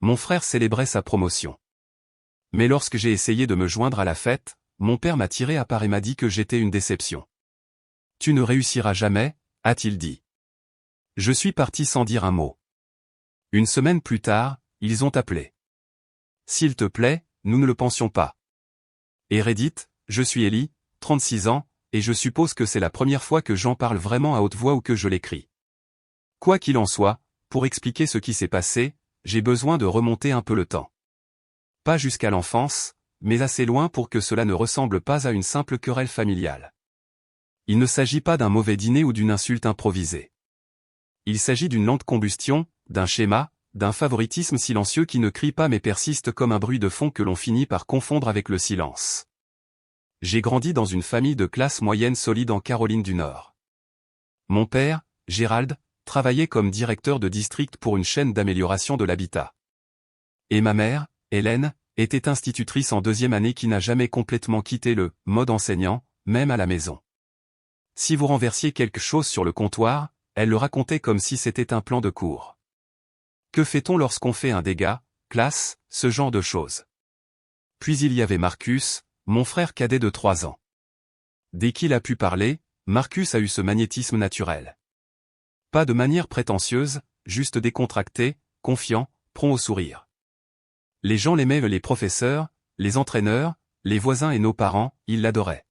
Mon frère célébrait sa promotion. Mais lorsque j'ai essayé de me joindre à la fête, mon père m'a tiré à part et m'a dit que j'étais une déception. « Tu ne réussiras jamais », a-t-il dit. Je suis parti sans dire un mot. Une semaine plus tard, ils ont appelé. « S'il te plaît, nous ne le pensions pas. » Et Reddit, je suis Ellie, 36 ans, et je suppose que c'est la première fois que j'en parle vraiment à haute voix ou que je l'écris. Quoi qu'il en soit, pour expliquer ce qui s'est passé, j'ai besoin de remonter un peu le temps. Pas jusqu'à l'enfance, mais assez loin pour que cela ne ressemble pas à une simple querelle familiale. Il ne s'agit pas d'un mauvais dîner ou d'une insulte improvisée. Il s'agit d'une lente combustion, d'un schéma, d'un favoritisme silencieux qui ne crie pas mais persiste comme un bruit de fond que l'on finit par confondre avec le silence. J'ai grandi dans une famille de classe moyenne solide en Caroline du Nord. Mon père, Gérald, travaillait comme directeur de district pour une chaîne d'amélioration de l'habitat. Et ma mère, Hélène, était institutrice en deuxième année qui n'a jamais complètement quitté le mode enseignant, même à la maison. Si vous renversiez quelque chose sur le comptoir, elle le racontait comme si c'était un plan de cours. Que fait-on lorsqu'on fait un dégât, classe, ce genre de choses. Puis il y avait Marcus, mon frère cadet de 3 ans. Dès qu'il a pu parler, Marcus a eu ce magnétisme naturel. Pas de manière prétentieuse, juste décontracté, confiant, prompt au sourire. Les gens l'aimaient, les professeurs, les entraîneurs, les voisins et nos parents, ils l'adoraient.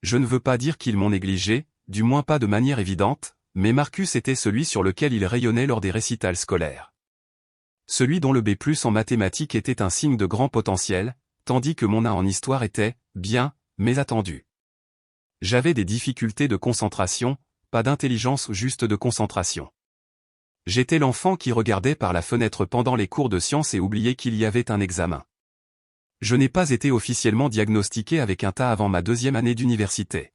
Je ne veux pas dire qu'ils m'ont négligé, du moins pas de manière évidente, mais Marcus était celui sur lequel il rayonnait lors des récitals scolaires. Celui dont le B+ en mathématiques était un signe de grand potentiel, tandis que mon A en histoire était, bien, mais attendu. J'avais des difficultés de concentration, pas d'intelligence, juste de concentration. J'étais l'enfant qui regardait par la fenêtre pendant les cours de sciences et oubliait qu'il y avait un examen. Je n'ai pas été officiellement diagnostiqué avec un TAA avant ma 2e année d'université.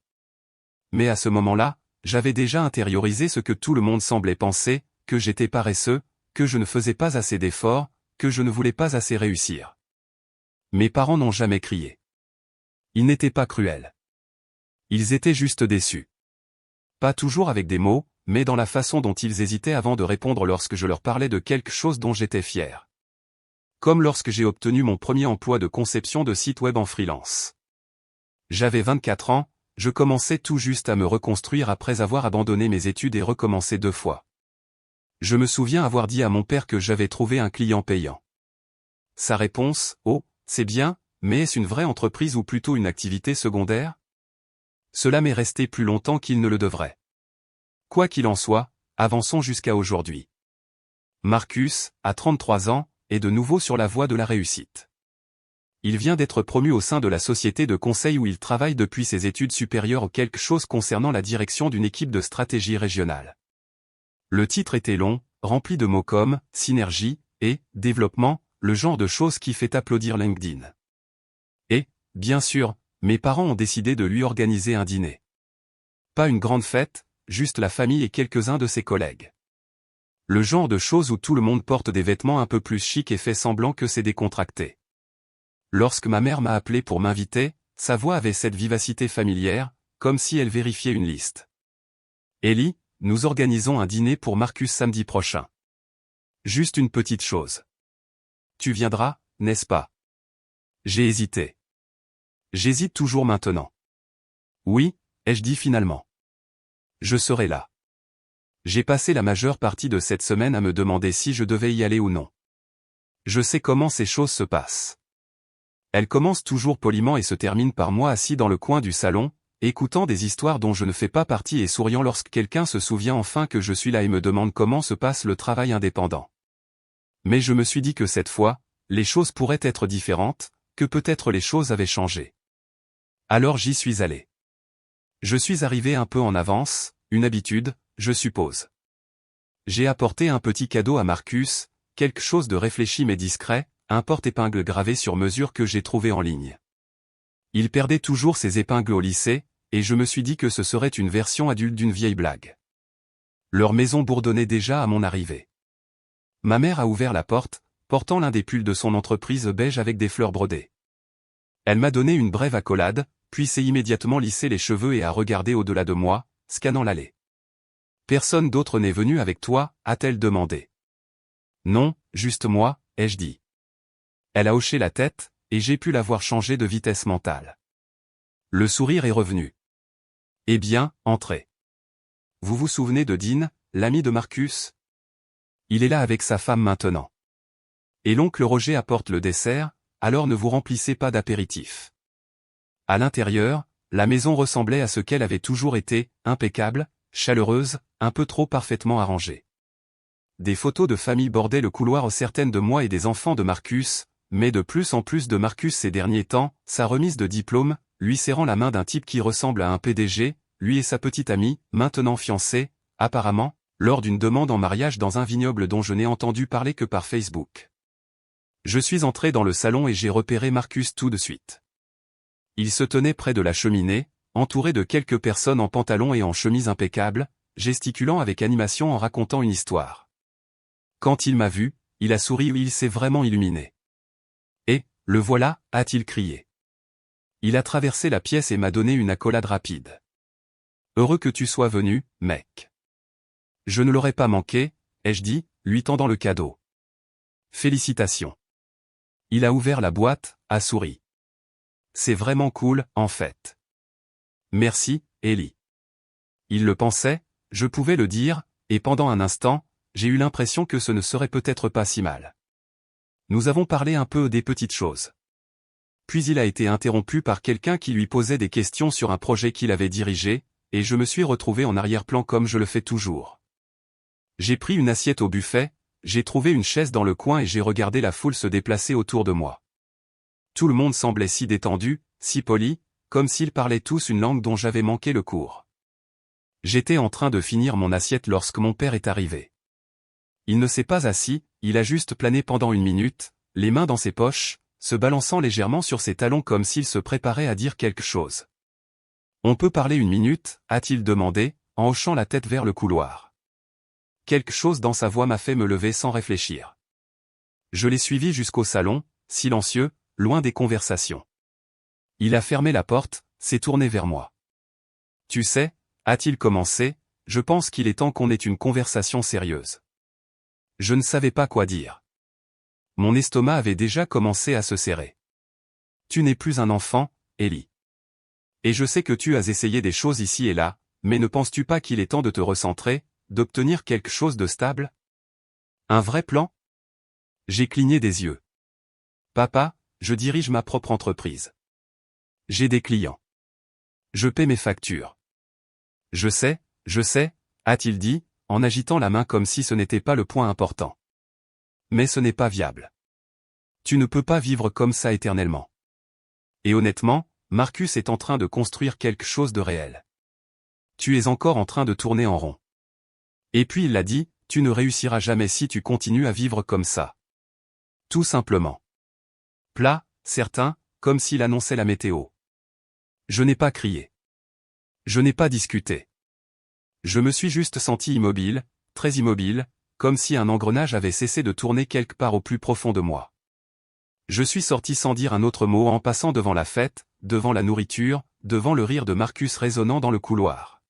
Mais à ce moment-là, j'avais déjà intériorisé ce que tout le monde semblait penser, que j'étais paresseux, que je ne faisais pas assez d'efforts, que je ne voulais pas assez réussir. Mes parents n'ont jamais crié. Ils n'étaient pas cruels. Ils étaient juste déçus. Pas toujours avec des mots, mais dans la façon dont ils hésitaient avant de répondre lorsque je leur parlais de quelque chose dont j'étais fier. Comme lorsque j'ai obtenu mon premier emploi de conception de site web en freelance. J'avais 24 ans, je commençais tout juste à me reconstruire après avoir abandonné mes études et recommencé 2 fois. Je me souviens avoir dit à mon père que j'avais trouvé un client payant. Sa réponse, « Oh, c'est bien, mais est-ce une vraie entreprise ou plutôt une activité secondaire ?» Cela m'est resté plus longtemps qu'il ne le devrait. Quoi qu'il en soit, avançons jusqu'à aujourd'hui. Marcus, à 33 ans, est de nouveau sur la voie de la réussite. Il vient d'être promu au sein de la société de conseil où il travaille depuis ses études supérieures ou quelque chose concernant la direction d'une équipe de stratégie régionale. Le titre était long, rempli de mots comme « synergie » et « développement », le genre de choses qui fait applaudir LinkedIn. Et, bien sûr, mes parents ont décidé de lui organiser un dîner. Pas une grande fête, juste la famille et quelques-uns de ses collègues. Le genre de choses où tout le monde porte des vêtements un peu plus chics et fait semblant que c'est décontracté. Lorsque ma mère m'a appelé pour m'inviter, sa voix avait cette vivacité familière, comme si elle vérifiait une liste. « Ellie, nous organisons un dîner pour Marcus samedi prochain. Juste une petite chose. Tu viendras, n'est-ce pas ?» J'ai hésité. J'hésite toujours maintenant. Oui, ai-je dit finalement. Je serai là. J'ai passé la majeure partie de cette semaine à me demander si je devais y aller ou non. Je sais comment ces choses se passent. Elles commencent toujours poliment et se terminent par moi assis dans le coin du salon, écoutant des histoires dont je ne fais pas partie et souriant lorsque quelqu'un se souvient enfin que je suis là et me demande comment se passe le travail indépendant. Mais je me suis dit que cette fois, les choses pourraient être différentes, que peut-être les choses avaient changé. Alors j'y suis allé. Je suis arrivé un peu en avance, une habitude, je suppose. J'ai apporté un petit cadeau à Marcus, quelque chose de réfléchi mais discret, un porte-épingle gravé sur mesure que j'ai trouvé en ligne. Il perdait toujours ses épingles au lycée, et je me suis dit que ce serait une version adulte d'une vieille blague. Leur maison bourdonnait déjà à mon arrivée. Ma mère a ouvert la porte, portant l'un des pulls de son entreprise beige avec des fleurs brodées. Elle m'a donné une brève accolade, puis s'est immédiatement lissé les cheveux et a regardé au-delà de moi, scannant l'allée. « Personne d'autre n'est venu avec toi ?» a-t-elle demandé. « Non, juste moi », ai-je dit. Elle a hoché la tête, et j'ai pu la voir changer de vitesse mentale. Le sourire est revenu. Eh bien, entrez. Vous vous souvenez de Dean, l'ami de Marcus? Il est là avec sa femme maintenant. Et l'oncle Roger apporte le dessert, alors ne vous remplissez pas d'apéritif. À l'intérieur, la maison ressemblait à ce qu'elle avait toujours été, impeccable, chaleureuse, un peu trop parfaitement arrangée. Des photos de famille bordaient le couloir, certaines de moi et des enfants de Marcus, mais de plus en plus de Marcus ces derniers temps, sa remise de diplôme, lui serrant la main d'un type qui ressemble à un PDG, lui et sa petite amie, maintenant fiancée, apparemment, lors d'une demande en mariage dans un vignoble dont je n'ai entendu parler que par Facebook. Je suis entré dans le salon et j'ai repéré Marcus tout de suite. Il se tenait près de la cheminée, entouré de quelques personnes en pantalon et en chemise impeccable, gesticulant avec animation en racontant une histoire. Quand il m'a vu, il a souri ou il s'est vraiment illuminé. « Et, le voilà » a-t-il crié. Il a traversé la pièce et m'a donné une accolade rapide. « Heureux que tu sois venu, mec. » Je ne l'aurais pas manqué, ai-je dit, lui tendant le cadeau. « Félicitations. » Il a ouvert la boîte, a souri. « C'est vraiment cool, en fait. » Merci, Ellie. Il le pensait, je pouvais le dire, et pendant un instant, j'ai eu l'impression que ce ne serait peut-être pas si mal. Nous avons parlé un peu des petites choses. Puis il a été interrompu par quelqu'un qui lui posait des questions sur un projet qu'il avait dirigé, et je me suis retrouvé en arrière-plan comme je le fais toujours. J'ai pris une assiette au buffet, j'ai trouvé une chaise dans le coin et j'ai regardé la foule se déplacer autour de moi. Tout le monde semblait si détendu, si poli, comme s'ils parlaient tous une langue dont j'avais manqué le cours. J'étais en train de finir mon assiette lorsque mon père est arrivé. Il ne s'est pas assis, il a juste plané pendant une minute, les mains dans ses poches, se balançant légèrement sur ses talons comme s'il se préparait à dire quelque chose. « On peut parler une minute » a-t-il demandé, en hochant la tête vers le couloir. Quelque chose dans sa voix m'a fait me lever sans réfléchir. Je l'ai suivi jusqu'au salon, silencieux, loin des conversations. Il a fermé la porte, s'est tourné vers moi. « Tu sais » a-t-il commencé, « je pense qu'il est temps qu'on ait une conversation sérieuse. » Je ne savais pas quoi dire. Mon estomac avait déjà commencé à se serrer. Tu n'es plus un enfant, Ellie. Et je sais que tu as essayé des choses ici et là, mais ne penses-tu pas qu'il est temps de te recentrer, d'obtenir quelque chose de stable? Un vrai plan? J'ai cligné des yeux. Papa, je dirige ma propre entreprise. J'ai des clients. Je paie mes factures. Je sais, a-t-il dit, en agitant la main comme si ce n'était pas le point important. Mais ce n'est pas viable. Tu ne peux pas vivre comme ça éternellement. Et honnêtement, Marcus est en train de construire quelque chose de réel. Tu es encore en train de tourner en rond. Et puis il l'a dit, tu ne réussiras jamais si tu continues à vivre comme ça. Tout simplement. Plat, certain, comme s'il annonçait la météo. Je n'ai pas crié. Je n'ai pas discuté. Je me suis juste senti immobile, très immobile, comme si un engrenage avait cessé de tourner quelque part au plus profond de moi. Je suis sorti sans dire un autre mot en passant devant la fête, devant la nourriture, devant le rire de Marcus résonnant dans le couloir.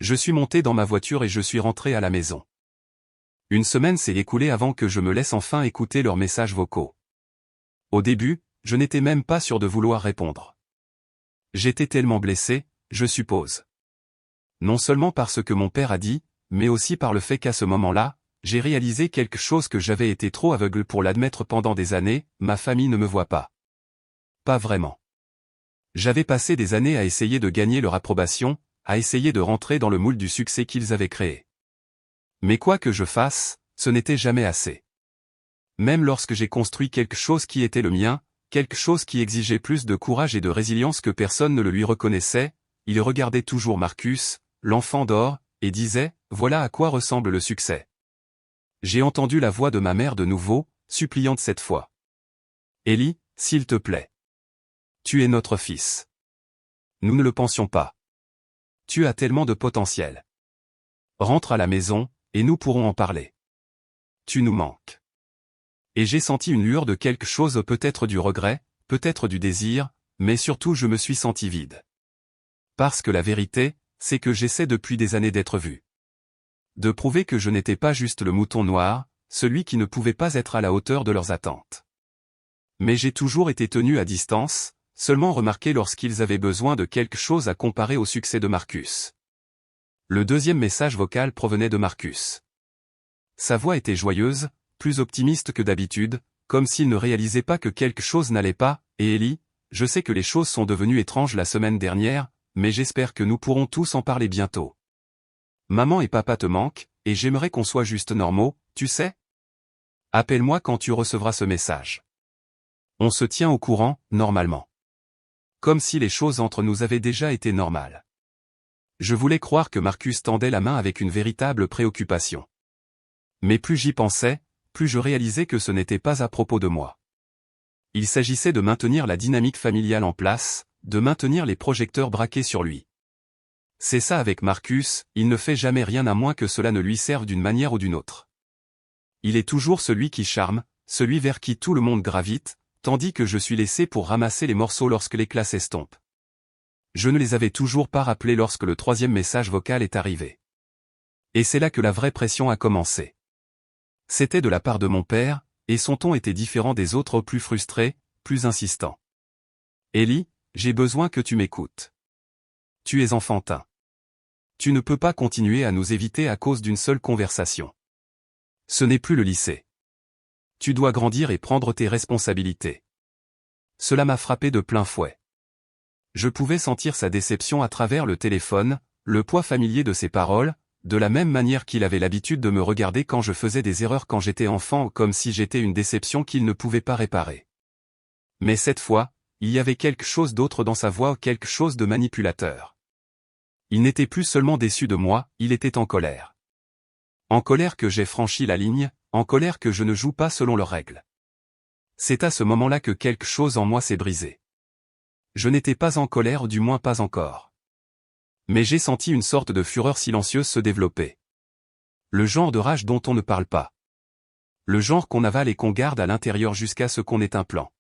Je suis monté dans ma voiture et je suis rentré à la maison. Une semaine s'est écoulée avant que je me laisse enfin écouter leurs messages vocaux. Au début, je n'étais même pas sûr de vouloir répondre. J'étais tellement blessé, je suppose. Non seulement par ce que mon père a dit, mais aussi par le fait qu'à ce moment-là, j'ai réalisé quelque chose que j'avais été trop aveugle pour l'admettre pendant des années, ma famille ne me voit pas. Pas vraiment. J'avais passé des années à essayer de gagner leur approbation, à essayer de rentrer dans le moule du succès qu'ils avaient créé. Mais quoi que je fasse, ce n'était jamais assez. Même lorsque j'ai construit quelque chose qui était le mien, quelque chose qui exigeait plus de courage et de résilience que personne ne le lui reconnaissait, il regardait toujours Marcus, l'enfant d'or, et disait, voilà à quoi ressemble le succès. J'ai entendu la voix de ma mère de nouveau, suppliante cette fois. Ellie, s'il te plaît. Tu es notre fils. Nous ne le pensions pas. Tu as tellement de potentiel. Rentre à la maison, et nous pourrons en parler. Tu nous manques. Et j'ai senti une lueur de quelque chose, peut-être du regret, peut-être du désir, mais surtout je me suis senti vide. Parce que la vérité, c'est que j'essaie depuis des années d'être vu. De prouver que je n'étais pas juste le mouton noir, celui qui ne pouvait pas être à la hauteur de leurs attentes. Mais j'ai toujours été tenu à distance, seulement remarqué lorsqu'ils avaient besoin de quelque chose à comparer au succès de Marcus. Le deuxième message vocal provenait de Marcus. Sa voix était joyeuse, plus optimiste que d'habitude, comme s'il ne réalisait pas que quelque chose n'allait pas, et Ellie, je sais que les choses sont devenues étranges la semaine dernière, mais j'espère que nous pourrons tous en parler bientôt. Maman et papa te manquent, et j'aimerais qu'on soit juste normaux, tu sais? Appelle-moi quand tu recevras ce message. On se tient au courant, normalement. Comme si les choses entre nous avaient déjà été normales. Je voulais croire que Marcus tendait la main avec une véritable préoccupation. Mais plus j'y pensais, plus je réalisais que ce n'était pas à propos de moi. Il s'agissait de maintenir la dynamique familiale en place, de maintenir les projecteurs braqués sur lui. C'est ça avec Marcus, il ne fait jamais rien à moins que cela ne lui serve d'une manière ou d'une autre. Il est toujours celui qui charme, celui vers qui tout le monde gravite, tandis que je suis laissé pour ramasser les morceaux lorsque les classes s'estompent. Je ne les avais toujours pas rappelés lorsque le troisième message vocal est arrivé. Et c'est là que la vraie pression a commencé. C'était de la part de mon père, et son ton était différent des autres, plus frustré, plus insistant. Ellie, j'ai besoin que tu m'écoutes. Tu es enfantin. Tu ne peux pas continuer à nous éviter à cause d'une seule conversation. Ce n'est plus le lycée. Tu dois grandir et prendre tes responsabilités. Cela m'a frappé de plein fouet. Je pouvais sentir sa déception à travers le téléphone, le poids familier de ses paroles, de la même manière qu'il avait l'habitude de me regarder quand je faisais des erreurs quand j'étais enfant, comme si j'étais une déception qu'il ne pouvait pas réparer. Mais cette fois, il y avait quelque chose d'autre dans sa voix, quelque chose de manipulateur. Il n'était plus seulement déçu de moi, il était en colère. En colère que j'ai franchi la ligne, en colère que je ne joue pas selon leurs règles. C'est à ce moment-là que quelque chose en moi s'est brisé. Je n'étais pas en colère, du moins pas encore. Mais j'ai senti une sorte de fureur silencieuse se développer. Le genre de rage dont on ne parle pas. Le genre qu'on avale et qu'on garde à l'intérieur jusqu'à ce qu'on ait un plan.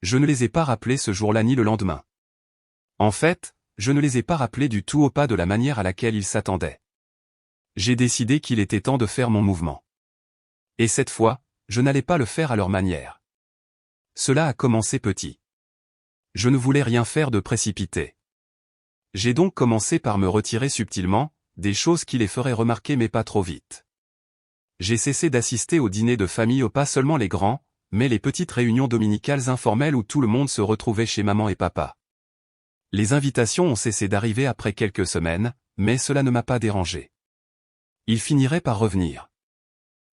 Je ne les ai pas rappelés ce jour-là ni le lendemain. En fait, je ne les ai pas rappelés du tout, au pas de la manière à laquelle ils s'attendaient. J'ai décidé qu'il était temps de faire mon mouvement. Et cette fois, je n'allais pas le faire à leur manière. Cela a commencé petit. Je ne voulais rien faire de précipité. J'ai donc commencé par me retirer subtilement, des choses qui les feraient remarquer mais pas trop vite. J'ai cessé d'assister aux dîners de famille, pas seulement les grands, mais les petites réunions dominicales informelles où tout le monde se retrouvait chez maman et papa. Les invitations ont cessé d'arriver après quelques semaines, mais cela ne m'a pas dérangé. Ils finiraient par revenir.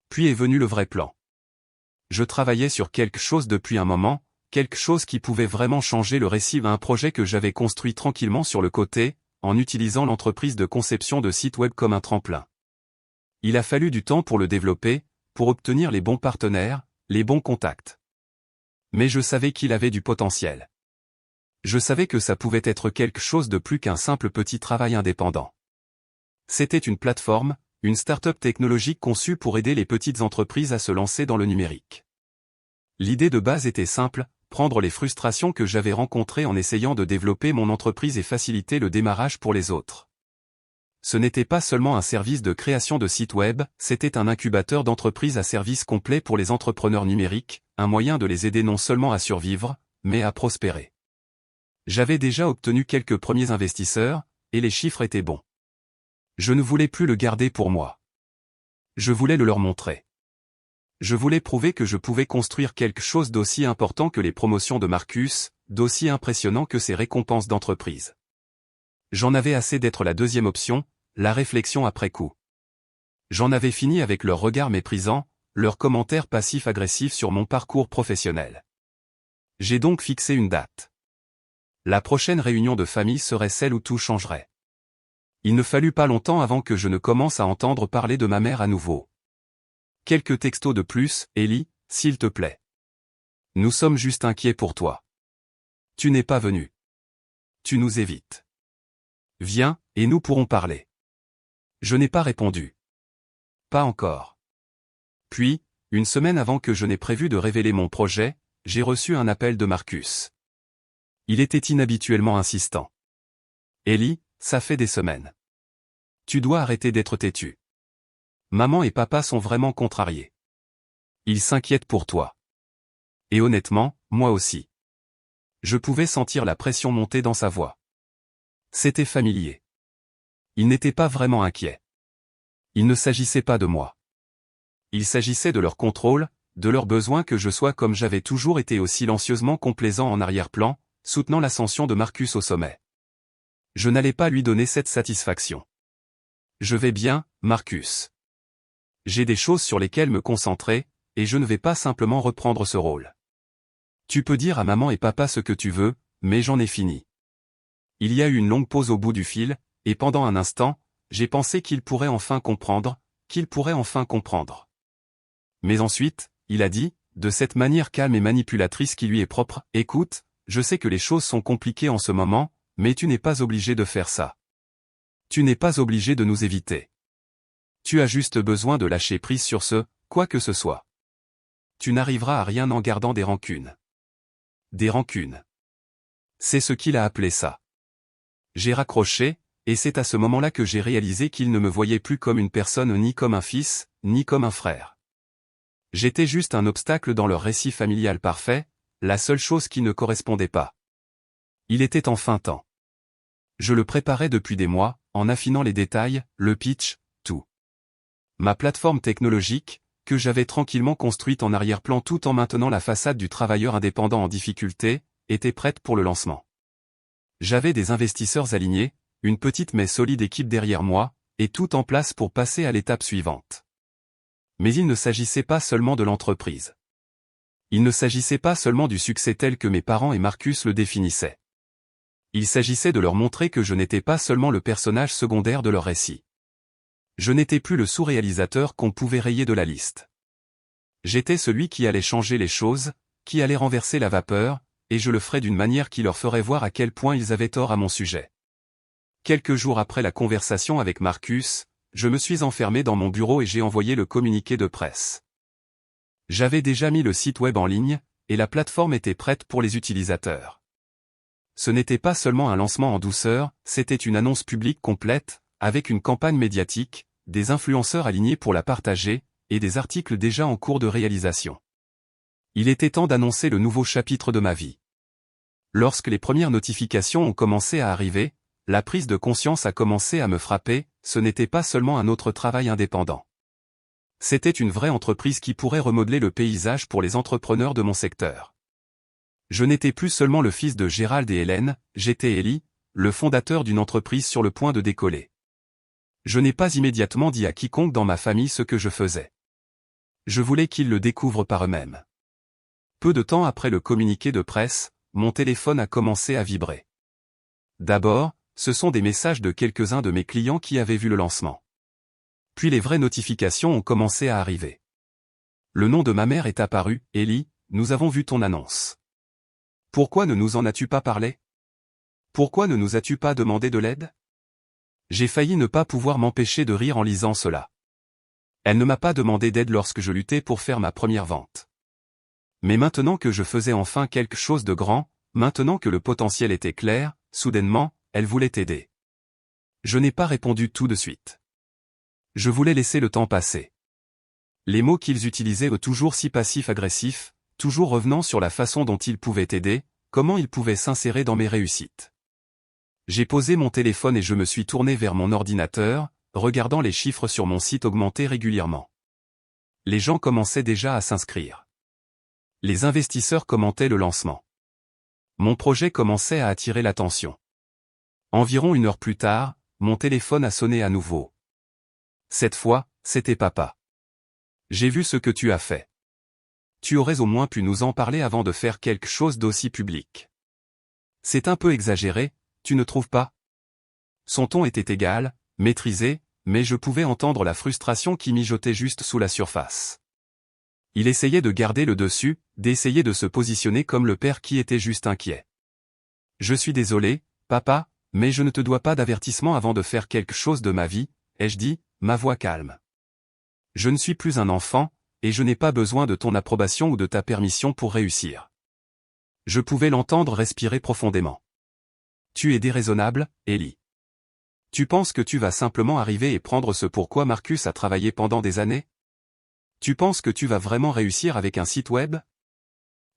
Puis est venu le vrai plan. Je travaillais sur quelque chose depuis un moment, quelque chose qui pouvait vraiment changer le récit, un projet que j'avais construit tranquillement sur le côté, en utilisant l'entreprise de conception de sites web comme un tremplin. Il a fallu du temps pour le développer, pour obtenir les bons partenaires, les bons contacts. Mais je savais qu'il avait du potentiel. Je savais que ça pouvait être quelque chose de plus qu'un simple petit travail indépendant. C'était une plateforme, une start-up technologique conçue pour aider les petites entreprises à se lancer dans le numérique. L'idée de base était simple, prendre les frustrations que j'avais rencontrées en essayant de développer mon entreprise et faciliter le démarrage pour les autres. Ce n'était pas seulement un service de création de sites web, c'était un incubateur d'entreprises à service complet pour les entrepreneurs numériques, un moyen de les aider non seulement à survivre, mais à prospérer. J'avais déjà obtenu quelques premiers investisseurs, et les chiffres étaient bons. Je ne voulais plus le garder pour moi. Je voulais le leur montrer. Je voulais prouver que je pouvais construire quelque chose d'aussi important que les promotions de Marcus, d'aussi impressionnant que ses récompenses d'entreprise. J'en avais assez d'être la deuxième option, la réflexion après coup. J'en avais fini avec leurs regards méprisants, leurs commentaires passifs-agressifs sur mon parcours professionnel. J'ai donc fixé une date. La prochaine réunion de famille serait celle où tout changerait. Il ne fallut pas longtemps avant que je ne commence à entendre parler de ma mère à nouveau. Quelques textos de plus, Ellie, s'il te plaît. Nous sommes juste inquiets pour toi. Tu n'es pas venu. Tu nous évites. Viens, et nous pourrons parler. Je n'ai pas répondu. Pas encore. Puis, une semaine avant que je n'ai prévu de révéler mon projet, j'ai reçu un appel de Marcus. Il était inhabituellement insistant. Ellie, ça fait des semaines. Tu dois arrêter d'être têtu. Maman et papa sont vraiment contrariés. Il s'inquiète pour toi. Et honnêtement, moi aussi. Je pouvais sentir la pression monter dans sa voix. C'était familier. Il n'était pas vraiment inquiet. Il ne s'agissait pas de moi. Il s'agissait de leur contrôle, de leur besoin que je sois comme j'avais toujours été, au silencieusement complaisant en arrière-plan, soutenant l'ascension de Marcus au sommet. Je n'allais pas lui donner cette satisfaction. Je vais bien, Marcus. J'ai des choses sur lesquelles me concentrer, et je ne vais pas simplement reprendre ce rôle. Tu peux dire à maman et papa ce que tu veux, mais j'en ai fini. Il y a eu une longue pause au bout du fil, et pendant un instant, j'ai pensé qu'il pourrait enfin comprendre, Mais ensuite, il a dit, de cette manière calme et manipulatrice qui lui est propre, « Écoute, je sais que les choses sont compliquées en ce moment, mais tu n'es pas obligé de faire ça. Tu n'es pas obligé de nous éviter. Tu as juste besoin de lâcher prise sur ce, quoi que ce soit. Tu n'arriveras à rien en gardant des rancunes. » Des rancunes. C'est ce qu'il a appelé ça. J'ai raccroché, et c'est à ce moment-là que j'ai réalisé qu'il ne me voyait plus comme une personne, ni comme un fils, ni comme un frère. J'étais juste un obstacle dans leur récit familial parfait, la seule chose qui ne correspondait pas. Il était enfin temps. Je le préparais depuis des mois, en affinant les détails, le pitch, tout. Ma plateforme technologique, que j'avais tranquillement construite en arrière-plan tout en maintenant la façade du travailleur indépendant en difficulté, était prête pour le lancement. J'avais des investisseurs alignés, une petite mais solide équipe derrière moi, et tout en place pour passer à l'étape suivante. Mais il ne s'agissait pas seulement de l'entreprise. Il ne s'agissait pas seulement du succès tel que mes parents et Marcus le définissaient. Il s'agissait de leur montrer que je n'étais pas seulement le personnage secondaire de leur récit. Je n'étais plus le sous-réalisateur qu'on pouvait rayer de la liste. J'étais celui qui allait changer les choses, qui allait renverser la vapeur, et je le ferais d'une manière qui leur ferait voir à quel point ils avaient tort à mon sujet. Quelques jours après la conversation avec Marcus, je me suis enfermé dans mon bureau et j'ai envoyé le communiqué de presse. J'avais déjà mis le site web en ligne, et la plateforme était prête pour les utilisateurs. Ce n'était pas seulement un lancement en douceur, c'était une annonce publique complète, avec une campagne médiatique, des influenceurs alignés pour la partager, et des articles déjà en cours de réalisation. Il était temps d'annoncer le nouveau chapitre de ma vie. Lorsque les premières notifications ont commencé à arriver, la prise de conscience a commencé à me frapper, ce n'était pas seulement un autre travail indépendant. C'était une vraie entreprise qui pourrait remodeler le paysage pour les entrepreneurs de mon secteur. Je n'étais plus seulement le fils de Gérald et Hélène, j'étais Élie, le fondateur d'une entreprise sur le point de décoller. Je n'ai pas immédiatement dit à quiconque dans ma famille ce que je faisais. Je voulais qu'ils le découvrent par eux-mêmes. Peu de temps après le communiqué de presse, mon téléphone a commencé à vibrer. D'abord, ce sont des messages de quelques-uns de mes clients qui avaient vu le lancement. Puis les vraies notifications ont commencé à arriver. Le nom de ma mère est apparu, « Élie, nous avons vu ton annonce. Pourquoi ne nous en as-tu pas parlé? Pourquoi ne nous as-tu pas demandé de l'aide ?» J'ai failli ne pas pouvoir m'empêcher de rire en lisant cela. Elle ne m'a pas demandé d'aide lorsque je luttais pour faire ma première vente. Mais maintenant que je faisais enfin quelque chose de grand, maintenant que le potentiel était clair, soudainement, elle voulait aider. Je n'ai pas répondu tout de suite. Je voulais laisser le temps passer. Les mots qu'ils utilisaient toujours si passifs-agressifs, toujours revenant sur la façon dont ils pouvaient aider, comment ils pouvaient s'insérer dans mes réussites. J'ai posé mon téléphone et je me suis tourné vers mon ordinateur, regardant les chiffres sur mon site augmenter régulièrement. Les gens commençaient déjà à s'inscrire. Les investisseurs commentaient le lancement. Mon projet commençait à attirer l'attention. Environ 1 heure plus tard, mon téléphone a sonné à nouveau. Cette fois, c'était papa. J'ai vu ce que tu as fait. Tu aurais au moins pu nous en parler avant de faire quelque chose d'aussi public. C'est un peu exagéré, tu ne trouves pas? Son ton était égal, maîtrisé, mais je pouvais entendre la frustration qui mijotait juste sous la surface. Il essayait de garder le dessus, d'essayer de se positionner comme le père qui était juste inquiet. Je suis désolé, papa, mais je ne te dois pas d'avertissement avant de faire quelque chose de ma vie, ai-je dit, ma voix calme. Je ne suis plus un enfant, et je n'ai pas besoin de ton approbation ou de ta permission pour réussir. Je pouvais l'entendre respirer profondément. Tu es déraisonnable, Élie. Tu penses que tu vas simplement arriver et prendre ce pourquoi Marcus a travaillé pendant des années? Tu penses que tu vas vraiment réussir avec un site web?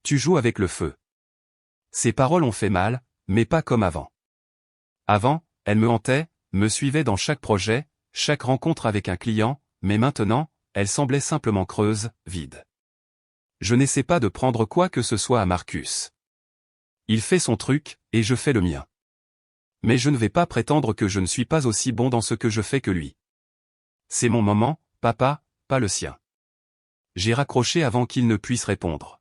Tu joues avec le feu. Ces paroles ont fait mal, mais pas comme avant. Avant, elles me hantaient, me suivaient dans chaque projet, chaque rencontre avec un client, mais maintenant, elles semblaient simplement creuses, vides. Je n'essaie pas de prendre quoi que ce soit à Marcus. Il fait son truc, et je fais le mien. Mais je ne vais pas prétendre que je ne suis pas aussi bon dans ce que je fais que lui. C'est mon moment, papa, pas le sien. J'ai raccroché avant qu'il ne puisse répondre.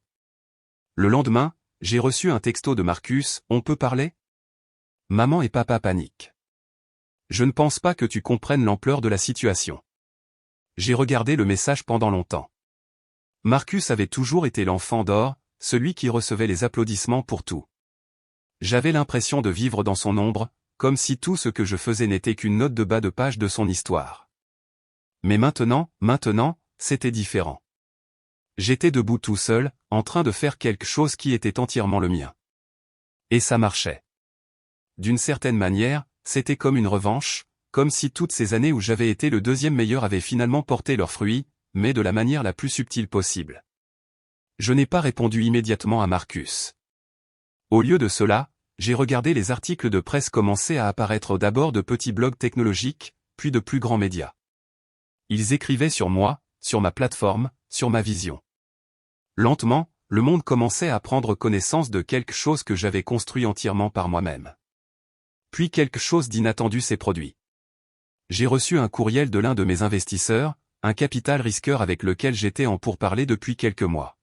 Le lendemain, j'ai reçu un texto de Marcus, on peut parler? Maman et papa paniquent. Je ne pense pas que tu comprennes l'ampleur de la situation. J'ai regardé le message pendant longtemps. Marcus avait toujours été l'enfant d'or, celui qui recevait les applaudissements pour tout. J'avais l'impression de vivre dans son ombre, comme si tout ce que je faisais n'était qu'une note de bas de page de son histoire. Mais maintenant, c'était différent. J'étais debout tout seul, en train de faire quelque chose qui était entièrement le mien. Et ça marchait. D'une certaine manière, c'était comme une revanche, comme si toutes ces années où j'avais été le deuxième meilleur avaient finalement porté leurs fruits, mais de la manière la plus subtile possible. Je n'ai pas répondu immédiatement à Marcus. Au lieu de cela, j'ai regardé les articles de presse commencer à apparaître d'abord de petits blogs technologiques, puis de plus grands médias. Ils écrivaient sur moi, sur ma plateforme, sur ma vision. Lentement, le monde commençait à prendre connaissance de quelque chose que j'avais construit entièrement par moi-même. Puis quelque chose d'inattendu s'est produit. J'ai reçu un courriel de l'un de mes investisseurs, un capital risqueur avec lequel j'étais en pourparlers depuis quelques mois.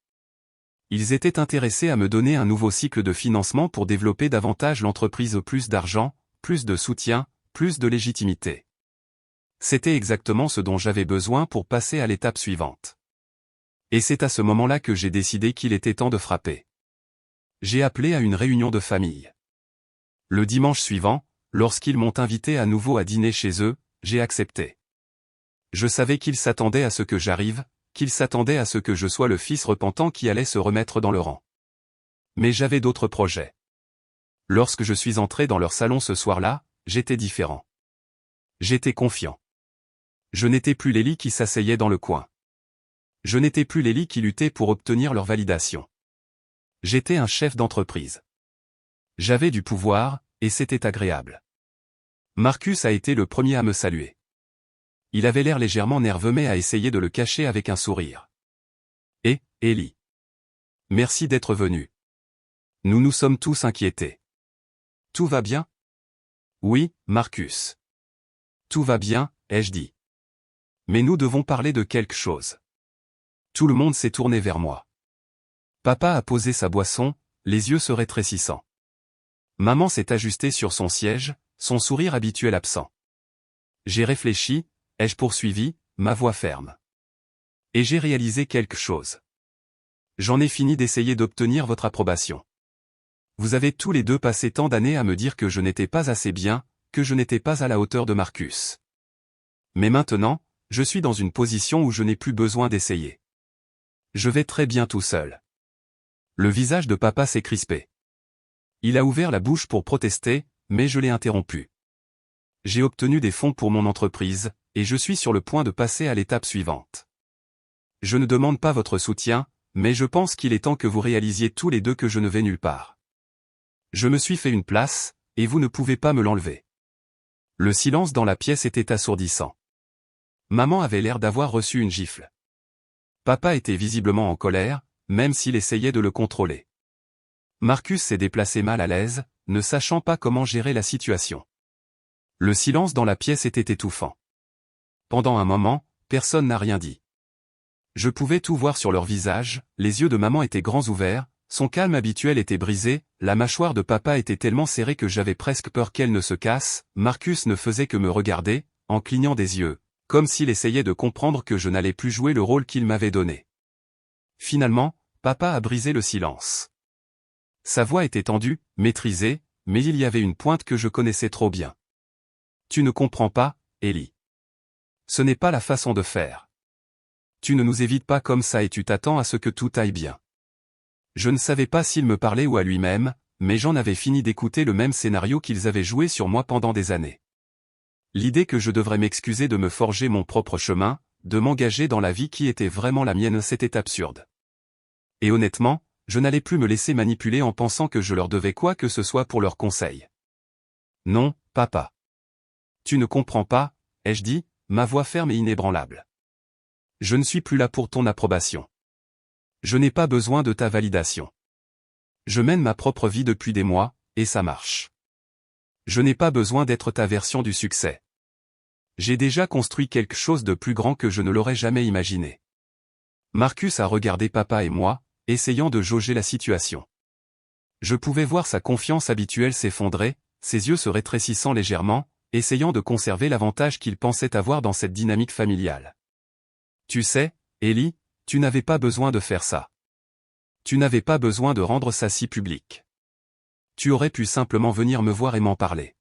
Ils étaient intéressés à me donner un nouveau cycle de financement pour développer davantage l'entreprise, plus d'argent, plus de soutien, plus de légitimité. C'était exactement ce dont j'avais besoin pour passer à l'étape suivante. Et c'est à ce moment-là que j'ai décidé qu'il était temps de frapper. J'ai appelé à une réunion de famille. Le dimanche suivant, lorsqu'ils m'ont invité à nouveau à dîner chez eux, j'ai accepté. Je savais qu'ils s'attendaient à ce que j'arrive, qu'ils s'attendaient à ce que je sois le fils repentant qui allait se remettre dans le rang. Mais j'avais d'autres projets. Lorsque je suis entré dans leur salon ce soir-là, j'étais différent. J'étais confiant. Je n'étais plus Lélie qui s'asseyait dans le coin. Je n'étais plus Lélie qui luttait pour obtenir leur validation. J'étais un chef d'entreprise. J'avais du pouvoir, et c'était agréable. Marcus a été le premier à me saluer. Il avait l'air légèrement nerveux mais a essayé de le cacher avec un sourire. Et, Ellie. Merci d'être venu. Nous nous sommes tous inquiétés. Tout va bien? Oui, Marcus. Tout va bien, ai-je dit. Mais nous devons parler de quelque chose. Tout le monde s'est tourné vers moi. Papa a posé sa boisson, les yeux se rétrécissant. Maman s'est ajustée sur son siège, son sourire habituel absent. J'ai réfléchi, ai-je poursuivi, ma voix ferme. Et j'ai réalisé quelque chose. J'en ai fini d'essayer d'obtenir votre approbation. Vous avez tous les deux passé tant d'années à me dire que je n'étais pas assez bien, que je n'étais pas à la hauteur de Marcus. Mais maintenant, je suis dans une position où je n'ai plus besoin d'essayer. Je vais très bien tout seul. Le visage de papa s'est crispé. Il a ouvert la bouche pour protester, mais je l'ai interrompu. J'ai obtenu des fonds pour mon entreprise, et je suis sur le point de passer à l'étape suivante. Je ne demande pas votre soutien, mais je pense qu'il est temps que vous réalisiez tous les deux que je ne vais nulle part. Je me suis fait une place, et vous ne pouvez pas me l'enlever. Le silence dans la pièce était assourdissant. Maman avait l'air d'avoir reçu une gifle. Papa était visiblement en colère, même s'il essayait de le contrôler. Marcus s'est déplacé mal à l'aise, ne sachant pas comment gérer la situation. Le silence dans la pièce était étouffant. Pendant un moment, personne n'a rien dit. Je pouvais tout voir sur leur visage, les yeux de maman étaient grands ouverts, son calme habituel était brisé, la mâchoire de papa était tellement serrée que j'avais presque peur qu'elle ne se casse. Marcus ne faisait que me regarder, en clignant des yeux, comme s'il essayait de comprendre que je n'allais plus jouer le rôle qu'il m'avait donné. Finalement, papa a brisé le silence. Sa voix était tendue, maîtrisée, mais il y avait une pointe que je connaissais trop bien. Tu ne comprends pas, Ellie. Ce n'est pas la façon de faire. Tu ne nous évites pas comme ça et tu t'attends à ce que tout aille bien. Je ne savais pas s'il me parlait ou à lui-même, mais j'en avais fini d'écouter le même scénario qu'ils avaient joué sur moi pendant des années. L'idée que je devrais m'excuser de me forger mon propre chemin, de m'engager dans la vie qui était vraiment la mienne, c'était absurde. Et honnêtement, je n'allais plus me laisser manipuler en pensant que je leur devais quoi que ce soit pour leurs conseils. Non, papa. Tu ne comprends pas, ai-je dit, ma voix ferme et inébranlable. Je ne suis plus là pour ton approbation. Je n'ai pas besoin de ta validation. Je mène ma propre vie depuis des mois, et ça marche. Je n'ai pas besoin d'être ta version du succès. J'ai déjà construit quelque chose de plus grand que je ne l'aurais jamais imaginé. Marcus a regardé papa et moi, essayant de jauger la situation. Je pouvais voir sa confiance habituelle s'effondrer, ses yeux se rétrécissant légèrement, essayant de conserver l'avantage qu'il pensait avoir dans cette dynamique familiale. Tu sais, Ellie, tu n'avais pas besoin de faire ça. Tu n'avais pas besoin de rendre ça si public. Tu aurais pu simplement venir me voir et m'en parler.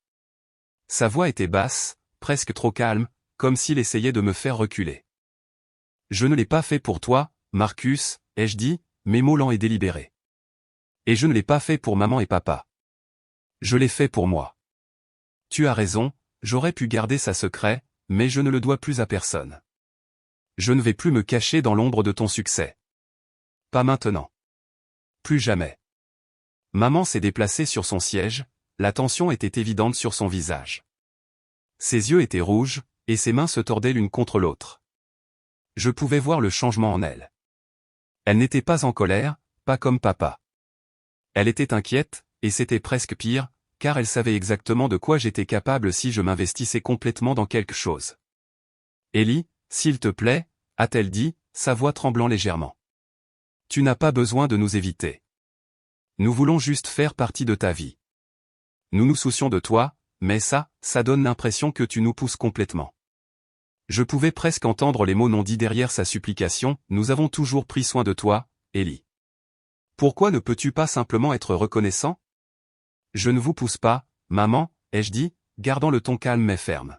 Sa voix était basse, presque trop calme, comme s'il essayait de me faire reculer. Je ne l'ai pas fait pour toi, Marcus, ai-je dit, mes mots lents et délibérés. Et je ne l'ai pas fait pour maman et papa. Je l'ai fait pour moi. Tu as raison, j'aurais pu garder ça secret, mais je ne le dois plus à personne. Je ne vais plus me cacher dans l'ombre de ton succès. Pas maintenant. Plus jamais. Maman s'est déplacée sur son siège, la tension était évidente sur son visage. Ses yeux étaient rouges, et ses mains se tordaient l'une contre l'autre. Je pouvais voir le changement en elle. Elle n'était pas en colère, pas comme papa. Elle était inquiète, et c'était presque pire, car elle savait exactement de quoi j'étais capable si je m'investissais complètement dans quelque chose. Ellie, s'il te plaît, a-t-elle dit, sa voix tremblant légèrement. Tu n'as pas besoin de nous éviter. Nous voulons juste faire partie de ta vie. Nous nous soucions de toi, mais ça donne l'impression que tu nous pousses complètement. Je pouvais presque entendre les mots non dits derrière sa supplication, nous avons toujours pris soin de toi, Ellie. Pourquoi ne peux-tu pas simplement être reconnaissant? Je ne vous pousse pas, maman, ai-je dit, gardant le ton calme mais ferme.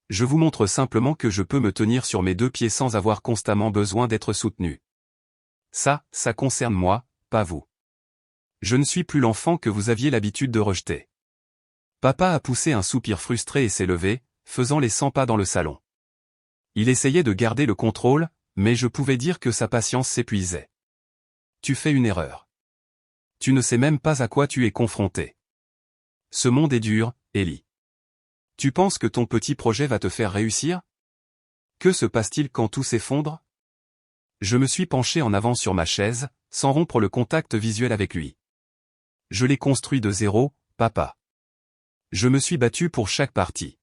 Je vous montre simplement que je peux me tenir sur mes deux pieds sans avoir constamment besoin d'être soutenu. Ça concerne moi, pas vous. Je ne suis plus l'enfant que vous aviez l'habitude de rejeter. Papa a poussé un soupir frustré et s'est levé, faisant les 100 pas dans le salon. Il essayait de garder le contrôle, mais je pouvais dire que sa patience s'épuisait. Tu fais une erreur. Tu ne sais même pas à quoi tu es confronté. Ce monde est dur, Ellie. Tu penses que ton petit projet va te faire réussir? Que se passe-t-il quand tout s'effondre? Je me suis penché en avant sur ma chaise, sans rompre le contact visuel avec lui. Je l'ai construit de zéro, papa. Je me suis battu pour chaque partie.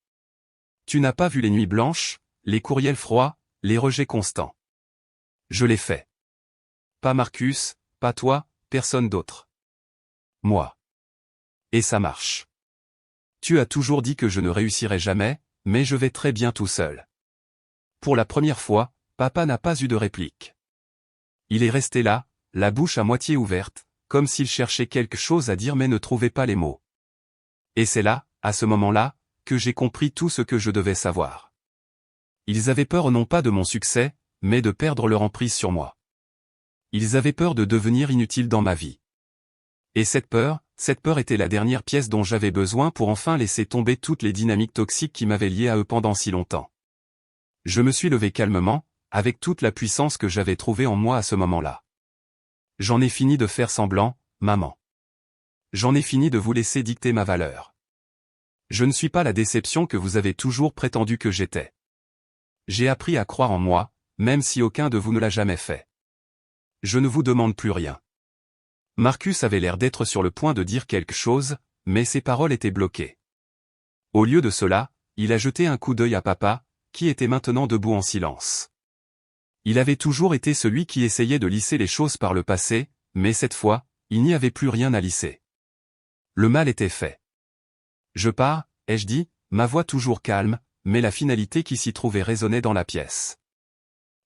Tu n'as pas vu les nuits blanches, les courriels froids, les rejets constants. Je l'ai fait. Pas Marcus, pas toi, personne d'autre. Moi. Et ça marche. Tu as toujours dit que je ne réussirais jamais, mais je vais très bien tout seul. Pour la première fois, papa n'a pas eu de réplique. Il est resté là, la bouche à moitié ouverte, comme s'il cherchait quelque chose à dire mais ne trouvait pas les mots. Et c'est là, à ce moment-là, que j'ai compris tout ce que je devais savoir. Ils avaient peur non pas de mon succès, mais de perdre leur emprise sur moi. Ils avaient peur de devenir inutiles dans ma vie. Et cette peur était la dernière pièce dont j'avais besoin pour enfin laisser tomber toutes les dynamiques toxiques qui m'avaient lié à eux pendant si longtemps. Je me suis levé calmement, avec toute la puissance que j'avais trouvée en moi à ce moment-là. J'en ai fini de faire semblant, maman. J'en ai fini de vous laisser dicter ma valeur. Je ne suis pas la déception que vous avez toujours prétendu que j'étais. J'ai appris à croire en moi, même si aucun de vous ne l'a jamais fait. Je ne vous demande plus rien. Marcus avait l'air d'être sur le point de dire quelque chose, mais ses paroles étaient bloquées. Au lieu de cela, il a jeté un coup d'œil à papa, qui était maintenant debout en silence. Il avait toujours été celui qui essayait de lisser les choses par le passé, mais cette fois, il n'y avait plus rien à lisser. Le mal était fait. Je pars, ai-je dit, ma voix toujours calme, mais la finalité qui s'y trouvait résonnait dans la pièce.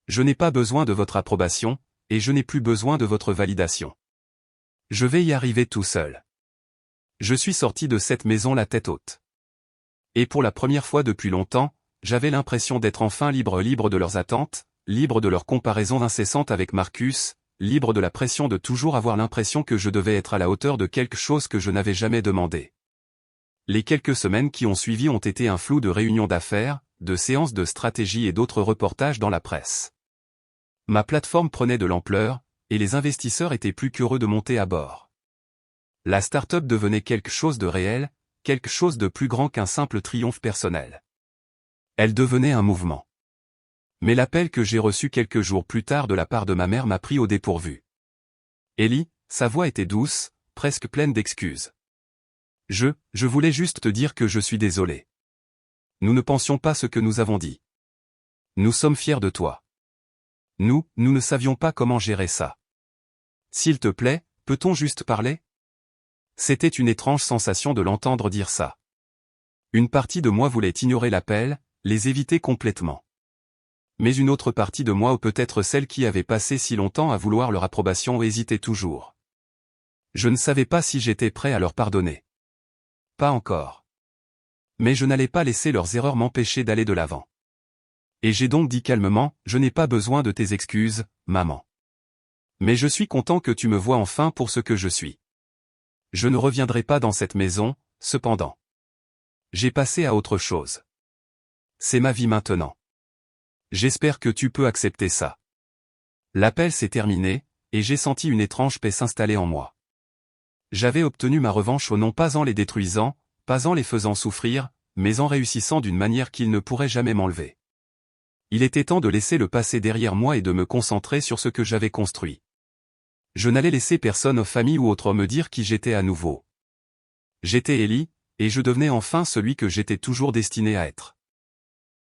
Je n'ai pas besoin de votre approbation, et je n'ai plus besoin de votre validation. Je vais y arriver tout seul. Je suis sorti de cette maison la tête haute. Et pour la première fois depuis longtemps, j'avais l'impression d'être enfin libre de leurs attentes, libre de leurs comparaisons incessantes avec Marcus, libre de la pression de toujours avoir l'impression que je devais être à la hauteur de quelque chose que je n'avais jamais demandé. Les quelques semaines qui ont suivi ont été un flou de réunions d'affaires, de séances de stratégie et d'autres reportages dans la presse. Ma plateforme prenait de l'ampleur, et les investisseurs étaient plus qu'heureux de monter à bord. La start-up devenait quelque chose de réel, quelque chose de plus grand qu'un simple triomphe personnel. Elle devenait un mouvement. Mais l'appel que j'ai reçu quelques jours plus tard de la part de ma mère m'a pris au dépourvu. Ellie, sa voix était douce, presque pleine d'excuses. Je voulais juste te dire que je suis désolé. Nous ne pensions pas ce que nous avons dit. Nous sommes fiers de toi. Nous ne savions pas comment gérer ça. S'il te plaît, peut-on juste parler? C'était une étrange sensation de l'entendre dire ça. Une partie de moi voulait ignorer l'appel, les éviter complètement. Mais une autre partie de moi, ou peut-être celle qui avait passé si longtemps à vouloir leur approbation, hésitait toujours. Je ne savais pas si j'étais prêt à leur pardonner. Pas encore. Mais je n'allais pas laisser leurs erreurs m'empêcher d'aller de l'avant. Et j'ai donc dit calmement, je n'ai pas besoin de tes excuses, maman. Mais je suis content que tu me vois enfin pour ce que je suis. Je ne reviendrai pas dans cette maison, cependant. J'ai passé à autre chose. C'est ma vie maintenant. J'espère que tu peux accepter ça. L'appel s'est terminé, et j'ai senti une étrange paix s'installer en moi. J'avais obtenu ma revanche non pas en les détruisant, pas en les faisant souffrir, mais en réussissant d'une manière qu'ils ne pourraient jamais m'enlever. Il était temps de laisser le passé derrière moi et de me concentrer sur ce que j'avais construit. Je n'allais laisser personne, famille ou autre, me dire qui j'étais à nouveau. J'étais Ellie, et je devenais enfin celui que j'étais toujours destiné à être.